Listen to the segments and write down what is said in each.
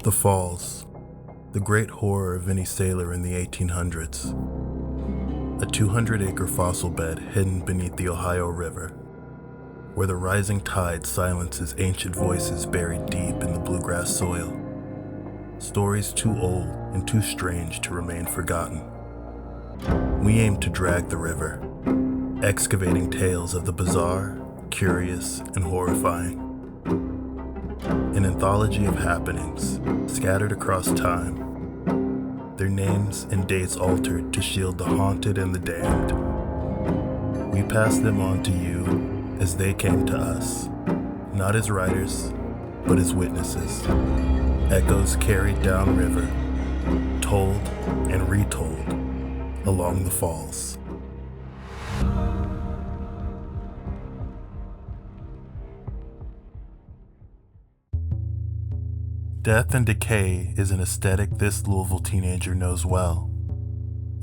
The Falls, the great horror of any sailor in the 1800s. A 200-acre fossil bed hidden beneath the Ohio River, where the rising tide silences ancient voices buried deep in the bluegrass soil. Stories too old and too strange to remain forgotten. We aim to drag the river, excavating tales of the bizarre, curious, and horrifying. An anthology of happenings scattered across time, their names and dates altered to shield the haunted and the damned. We pass them on to you as they came to us, not as writers, but as witnesses. Echoes carried downriver, told and retold along the falls. Death and decay is an aesthetic this Louisville teenager knows well.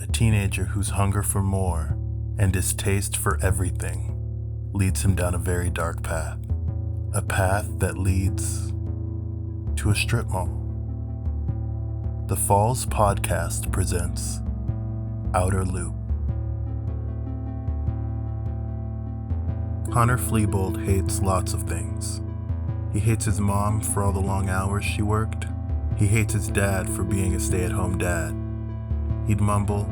A teenager whose hunger for more and distaste for everything leads him down a very dark path. A path that leads to a strip mall. The Falls Podcast presents Outer Loop. Connor Fleebold hates lots of things. He hates his mom for all the long hours she worked. He hates his dad for being a stay-at-home dad. He'd mumble,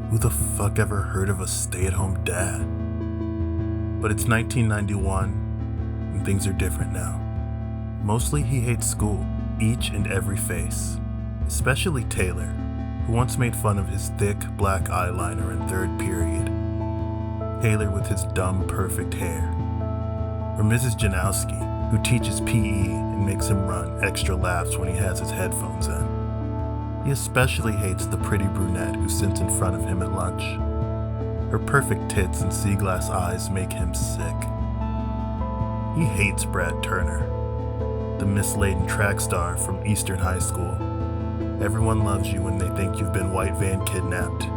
"Who the fuck ever heard of a stay-at-home dad?" But it's 1991, and things are different now. Mostly he hates school, each and every face, especially Taylor, who once made fun of his thick black eyeliner in third period. Taylor with his dumb perfect hair. Or Mrs. Janowski, who teaches PE and makes him run extra laps when he has his headphones in. He especially hates the pretty brunette who sits in front of him at lunch. Her perfect tits and sea glass eyes make him sick. He hates Brad Turner, the misladen track star from Eastern High School. Everyone loves you when they think you've been white van kidnapped.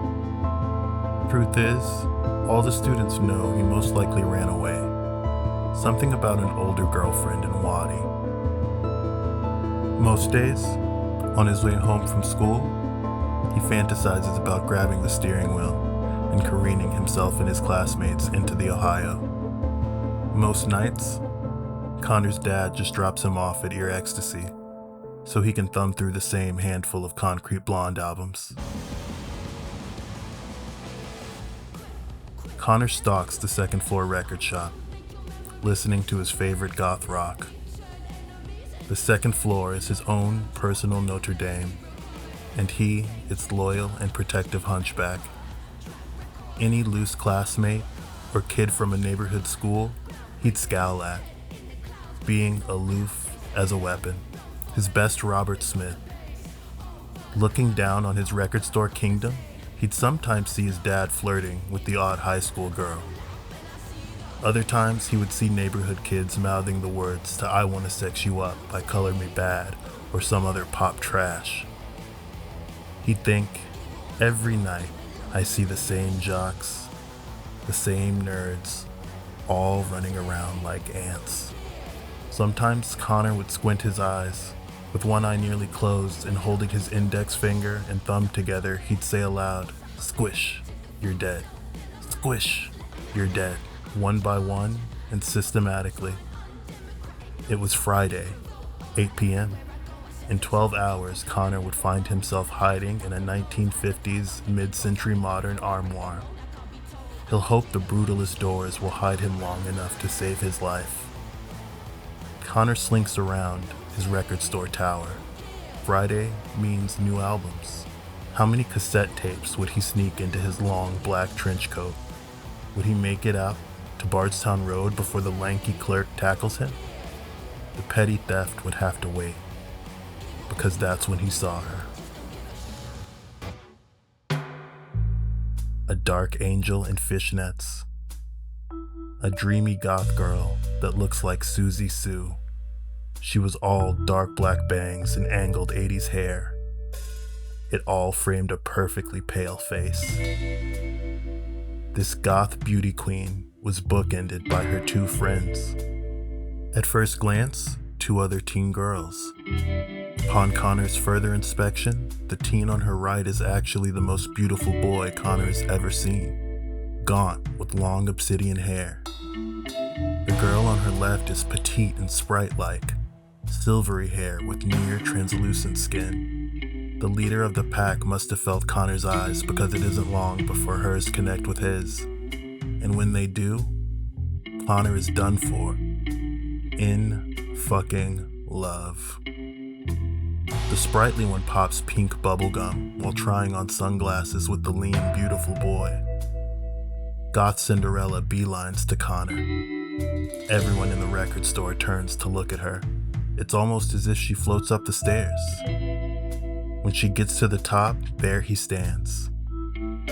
Truth is, all the students know he most likely ran away. Something about an older girlfriend in Waddy. Most days, on his way home from school, he fantasizes about grabbing the steering wheel and careening himself and his classmates into the Ohio. Most nights, Connor's dad just drops him off at Ear Ecstasy so he can thumb through the same handful of Concrete Blonde albums. Connor stalks the second floor record shop, listening to his favorite goth rock. The second floor is his own personal Notre Dame, and he, its loyal and protective hunchback. Any loose classmate or kid from a neighborhood school, he'd scowl at, being aloof as a weapon, his best Robert Smith. Looking down on his record store kingdom, he'd sometimes see his dad flirting with the odd high school girl. Other times, he would see neighborhood kids mouthing the words to "I Wanna Sex You Up" by Color Me Bad or some other pop trash. He'd think, every night, I see the same jocks, the same nerds, all running around like ants. Sometimes Connor would squint his eyes. With one eye nearly closed and holding his index finger and thumb together, he'd say aloud, "Squish, you're dead. Squish, you're dead." One by one and systematically. It was Friday, 8 p.m. In 12 hours, Connor would find himself hiding in a 1950s mid-century modern armoire. He'll hope the brutalist doors will hide him long enough to save his life. Connor slinks around his record store tower. Friday means new albums. How many cassette tapes would he sneak into his long black trench coat? Would he make it out to Bardstown Road before the lanky clerk tackles him? The petty theft would have to wait, because that's when he saw her. A dark angel in fishnets. A dreamy goth girl that looks like Susie Sue. She was all dark black bangs and angled 80s hair. It all framed a perfectly pale face. This goth beauty queen was bookended by her two friends. At first glance, two other teen girls. Upon Connor's further inspection, the teen on her right is actually the most beautiful boy Connor has ever seen. Gaunt, with long obsidian hair. The girl on her left is petite and sprite-like, silvery hair with near translucent skin. The leader of the pack must have felt Connor's eyes because it isn't long before hers connect with his. And when they do, Connor is done for. In fucking love. The sprightly one pops pink bubblegum while trying on sunglasses with the lean, beautiful boy. Goth Cinderella beelines to Connor. Everyone in the record store turns to look at her. It's almost as if she floats up the stairs. When she gets to the top, there he stands,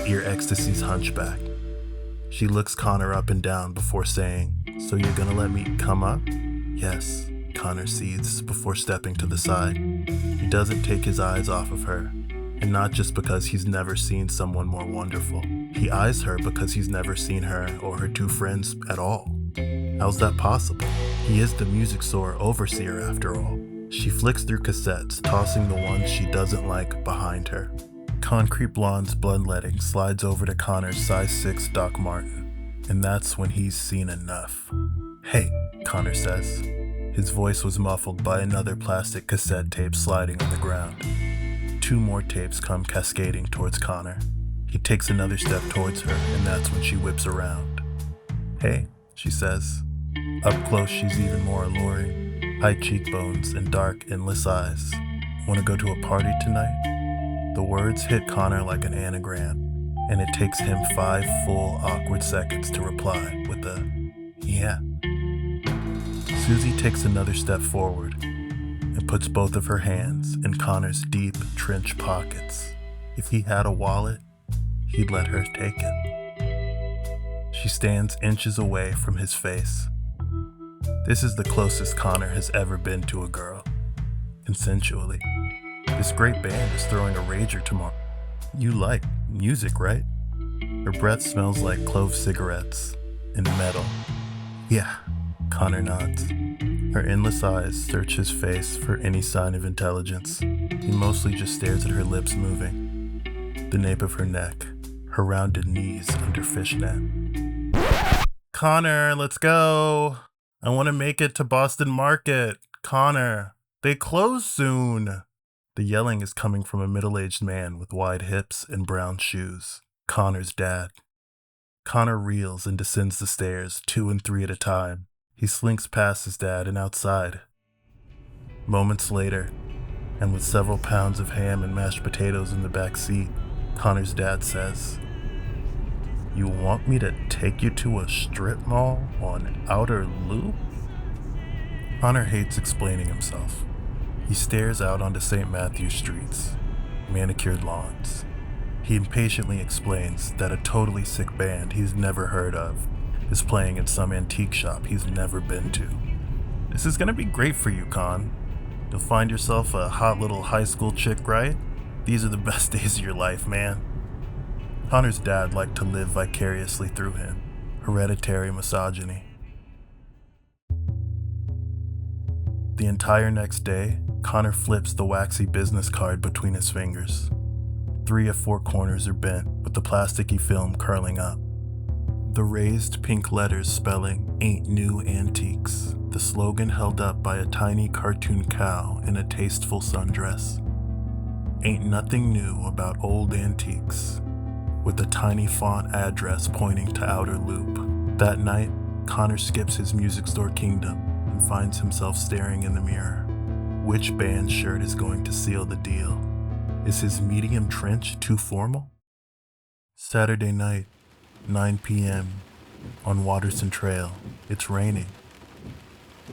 ear ecstasy's hunchback. She looks Connor up and down before saying, "So you're gonna let me come up?" "Yes," Connor seethes before stepping to the side. He doesn't take his eyes off of her, and not just because he's never seen someone more wonderful. He eyes her because he's never seen her or her two friends at all. How's that possible? He is the music store overseer after all. She flicks through cassettes, tossing the ones she doesn't like behind her. Concrete Blonde's Bloodletting slides over to Connor's size 6 Doc Marten, and that's when he's seen enough. "Hey," Connor says. His voice was muffled by another plastic cassette tape sliding on the ground. 2 more tapes come cascading towards Connor. He takes another step towards her, and that's when she whips around. "Hey," she says. Up close, she's even more alluring. High cheekbones and dark, endless eyes. "Want to go to a party tonight?" The words hit Connor like an anagram, and it takes him 5 full, awkward seconds to reply with a, "Yeah." Susie takes another step forward and puts both of her hands in Connor's deep trench pockets. If he had a wallet, he'd let her take it. She stands inches away from his face. This is the closest Connor has ever been to a girl, consensually. "This great band is throwing a rager tomorrow. You like music, right?" Her breath smells like clove cigarettes and metal. "Yeah," Connor nods. Her endless eyes search his face for any sign of intelligence. He mostly just stares at her lips moving, the nape of her neck, her rounded knees under fishnet. "Connor, let's go. I want to make it to Boston Market. Connor, they close soon." The yelling is coming from a middle-aged man with wide hips and brown shoes, Connor's dad. Connor reels and descends the stairs, 2 and 3 at a time. He slinks past his dad and outside. Moments later, and with several pounds of ham and mashed potatoes in the back seat, Connor's dad says, "You want me to take you to a strip mall on Outer Loop?" Connor hates explaining himself. He stares out onto St. Matthew's streets, manicured lawns. He impatiently explains that a totally sick band he's never heard of is playing in some antique shop he's never been to. "This is gonna be great for you, Con. You'll find yourself a hot little high school chick, right? These are the best days of your life, man." Connor's dad liked to live vicariously through him. Hereditary misogyny. The entire next day, Connor flips the waxy business card between his fingers. 3 of 4 corners are bent, with the plasticky film curling up. The raised pink letters spelling "Ain't New Antiques," the slogan held up by a tiny cartoon cow in a tasteful sundress. Ain't nothing new about old antiques, with a tiny font address pointing to Outer Loop. That night, Connor skips his music store kingdom and finds himself staring in the mirror. Which band shirt is going to seal the deal? Is his medium trench too formal? Saturday night, 9 p.m., on Watterson Trail. It's raining.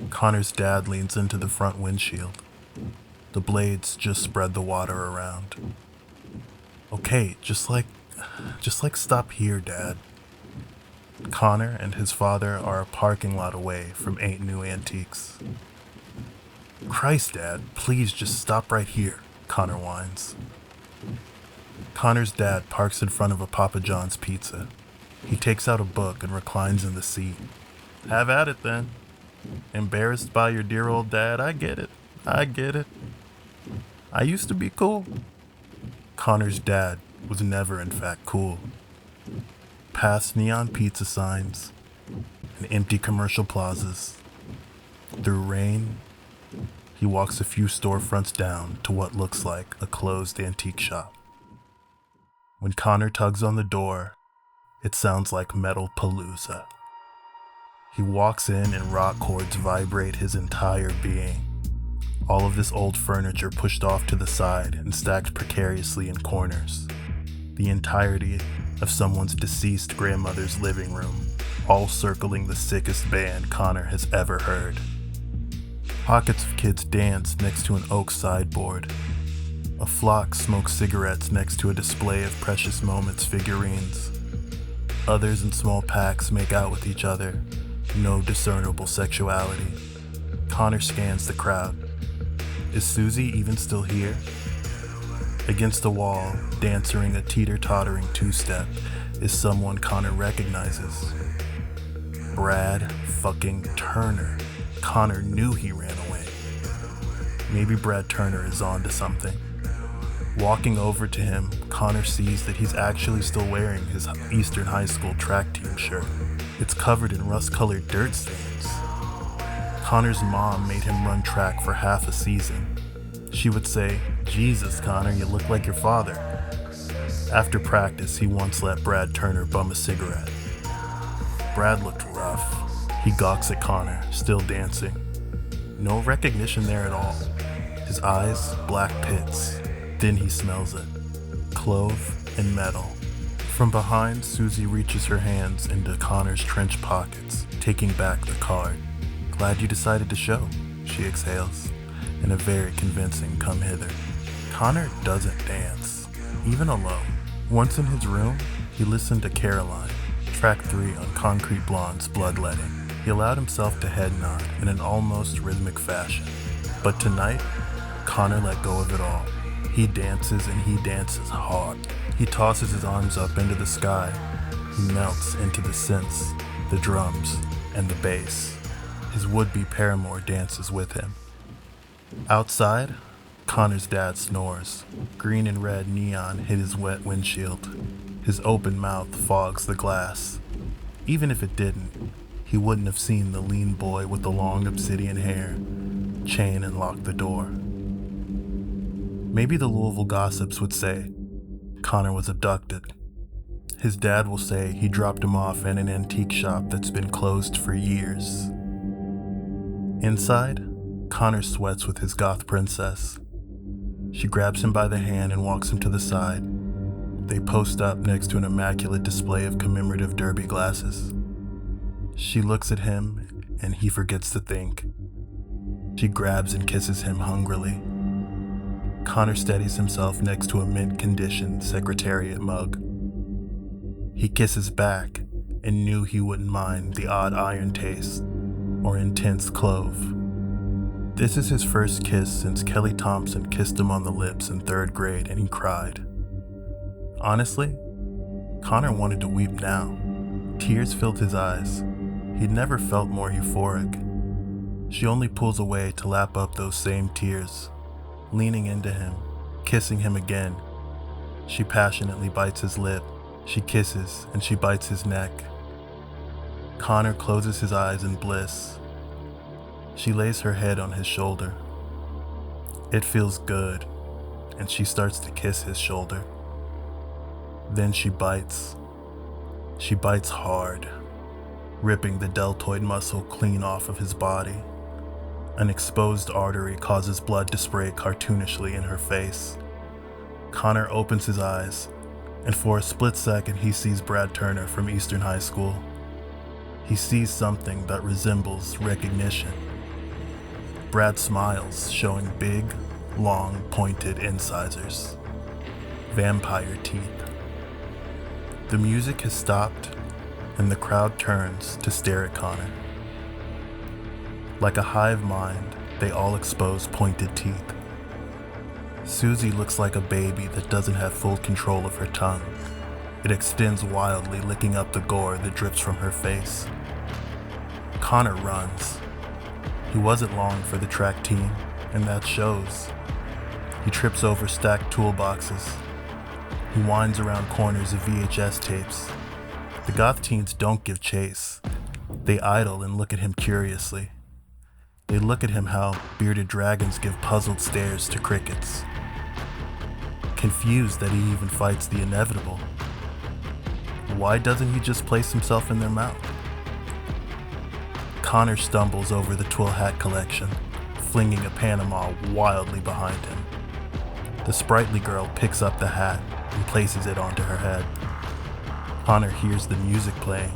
Connor's dad leans into the front windshield. The blades just spread the water around. "Okay, just like stop here, Dad." Connor and his father are a parking lot away from Ain't New Antiques. "Christ, Dad, please just stop right here," Connor whines. Connor's dad parks in front of a Papa John's pizza. He takes out a book and reclines in the seat. "Have at it then. Embarrassed by your dear old dad, I get it. I used to be cool. Connor's dad was never in fact cool. Past neon pizza signs and empty commercial plazas, through rain, he walks a few storefronts down to what looks like a closed antique shop. When Connor tugs on the door, it sounds like Metal Palooza. He walks in and rock chords vibrate his entire being. All of this old furniture pushed off to the side and stacked precariously in corners. The entirety of someone's deceased grandmother's living room, all circling the sickest band Connor has ever heard. Pockets of kids dance next to an oak sideboard. A flock smokes cigarettes next to a display of Precious Moments figurines. Others in small packs make out with each other. No discernible sexuality. Connor scans the crowd. Is Susie even still here? Against the wall, dancing a teeter-tottering two-step, is someone Connor recognizes. Brad fucking Turner. Connor knew he ran away. Maybe Brad Turner is on to something. Walking over to him, Connor sees that he's actually still wearing his Eastern High School track team shirt. It's covered in rust-colored dirt stains. Connor's mom made him run track for half a season. She would say, "Jesus, Connor, you look like your father." After practice, he once let Brad Turner bum a cigarette. Brad looked rough. He gawks at Connor, still dancing. No recognition there at all. His eyes, black pits. Then he smells it. Clove and metal. From behind, Susie reaches her hands into Connor's trench pockets, taking back the card. "Glad you decided to show," she exhales, in a very convincing come hither. Connor doesn't dance, even alone. Once in his room, he listened to Caroline, track 3 on Concrete Blonde's Bloodletting. He allowed himself to head nod in an almost rhythmic fashion. But tonight, Connor let go of it all. He dances and he dances hard. He tosses his arms up into the sky. He melts into the synths, the drums, and the bass. His would-be paramour dances with him. Outside, Connor's dad snores. Green and red neon hit his wet windshield. His open mouth fogs the glass. Even if it didn't, he wouldn't have seen the lean boy with the long obsidian hair chain and lock the door. Maybe the Louisville gossips would say Connor was abducted. His dad will say he dropped him off in an antique shop that's been closed for years. Inside, Connor sweats with his goth princess. She grabs him by the hand and walks him to the side. They post up next to an immaculate display of commemorative derby glasses. She looks at him, and he forgets to think. She grabs and kisses him hungrily. Connor steadies himself next to a mint-condition Secretariat mug. He kisses back, and knew he wouldn't mind the odd iron taste or intense clove. This is his first kiss since Kelly Thompson kissed him on the lips in 3rd grade and he cried. Honestly, Connor wanted to weep now. Tears filled his eyes. He'd never felt more euphoric. She only pulls away to lap up those same tears, leaning into him, kissing him again. She passionately bites his lip. She kisses and she bites his neck. Connor closes his eyes in bliss. She lays her head on his shoulder. It feels good, and she starts to kiss his shoulder. Then she bites. She bites hard, ripping the deltoid muscle clean off of his body. An exposed artery causes blood to spray cartoonishly in her face. Connor opens his eyes, and for a split second he sees Brad Turner from Eastern High School. He sees something that resembles recognition. Brad smiles, showing big, long, pointed incisors. Vampire teeth. The music has stopped, and the crowd turns to stare at Connor. Like a hive mind, they all expose pointed teeth. Susie looks like a baby that doesn't have full control of her tongue. It extends wildly, licking up the gore that drips from her face. Connor runs. He wasn't long for the track team, and that shows. He trips over stacked toolboxes. He winds around corners of VHS tapes. The goth teens don't give chase. They idle and look at him curiously. They look at him how bearded dragons give puzzled stares to crickets. Confused that he even fights the inevitable. Why doesn't he just place himself in their mouth? Connor stumbles over the twill hat collection, flinging a Panama wildly behind him. The sprightly girl picks up the hat and places it onto her head. Connor hears the music playing.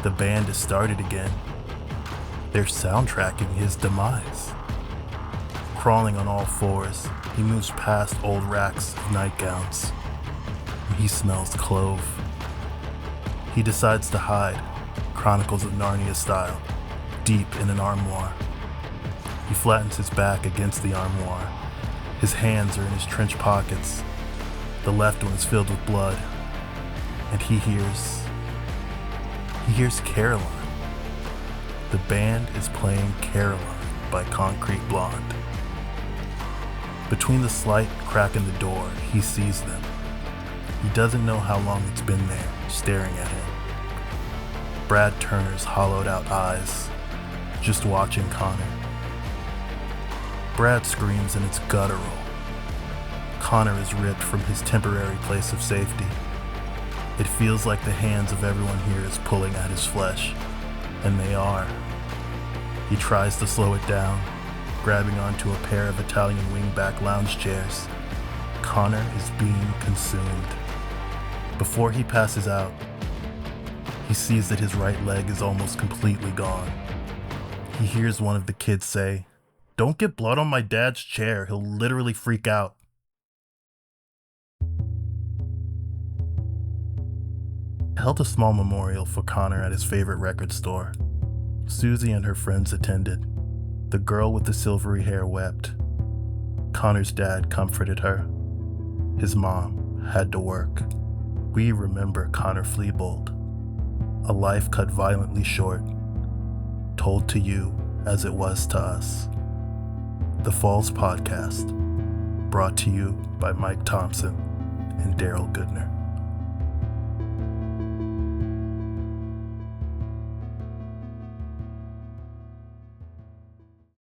The band is started again. They're soundtracking his demise. Crawling on all fours, he moves past old racks of nightgowns. He smells clove. He decides to hide, Chronicles of Narnia style, deep in an armoire. He flattens his back against the armoire. His hands are in his trench pockets. The left one is filled with blood. And he hears Caroline. The band is playing Caroline by Concrete Blonde. Between the slight crack in the door, he sees them. He doesn't know how long it's been there, staring at him. Brad Turner's hollowed out eyes, just watching Connor. Brad screams and it's guttural. Connor is ripped from his temporary place of safety. It feels like the hands of everyone here is pulling at his flesh, and they are. He tries to slow it down, grabbing onto a pair of Italian wingback lounge chairs. Connor is being consumed. Before he passes out, he sees that his right leg is almost completely gone. He hears one of the kids say, "Don't get blood on my dad's chair, he'll literally freak out." Held a small memorial for Connor at his favorite record store. Susie and her friends attended. The girl with the silvery hair wept. Connor's dad comforted her. His mom had to work. We remember Connor Fleebold. A life cut violently short, told to you as it was to us. The Falls Podcast, brought to you by Mike Thompson and Darryl Goodner.